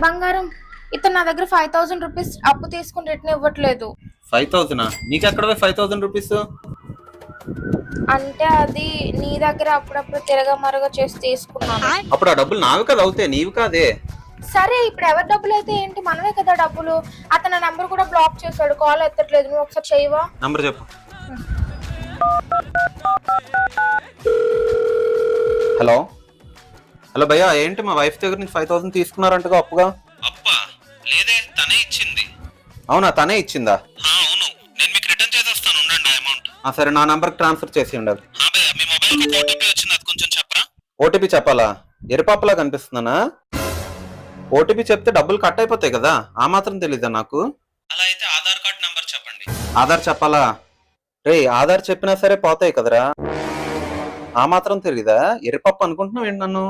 బంగారం, ఇతను నా దగ్గర 5,000 రూపీస్ అప్పు తీసుకుని రిటర్న్ ఇవ్వట్లేదు. 5,000? నీకు ఎక్కడ 5,000 రూపీస్? అంటే అది నీ దగ్గర అప్పుడప్పుడు తిరగమరగ చేసి తీసుకున్నాను. అప్పుడు ఆ డబ్బులు నావి కదా అవుతాయి, నీవి కాదే. సరే, ఇప్పుడు ఎవరి డబ్బులు అయితే ఏంటి, మనమే కదా డబ్బులు. అతను నంబర్ కూడా బ్లాక్ చేశాడు, కాల్ ఎత్తట్లేదు. నువ్వు ఒకసారి చేయవా? నంబర్ చెప్పు. హలో హలో భయ్యా, ఏంటి మా వైఫ్ దగ్గర నుంచి 5,000 తీసుకున్నారంటగా అప్పుగా? అబ్బా లేదే, తనే ఇచ్చింది. అవునా, తనే ఇచ్చిందా? అవును, నేను మీకు రిటర్న్ చేసేస్తాను, ఉండండి ఆ అమౌంట్. సరే, నా నంబర్కి ట్రాన్స్ఫర్ చేసి ఉండాలి. భయ్యా, మీ మొబైల్ కి ఓటీపీ వచ్చింది, అది కొంచెం చెప్పరా? ఓటీపీ చెప్పాలా? ఎరుపాపలా కనిపిస్తున్నానా? ఓటీపీ చెప్తే డబ్బులు కట్ అయిపోతాయి కదా, ఆ మాత్రం తెలీదా నాకు? అలా అయితే ఆధార్ కార్డ్ నంబర్ చెప్పండి. ఆధార్ చెప్పాలా? రే, ఆధార్ చెప్పినా సరే పోతాయి కదరా, ఆ మాత్రం తెలీదా? ఎరుపప్పు అనుకుంటున్నావు ఏంటి నన్ను?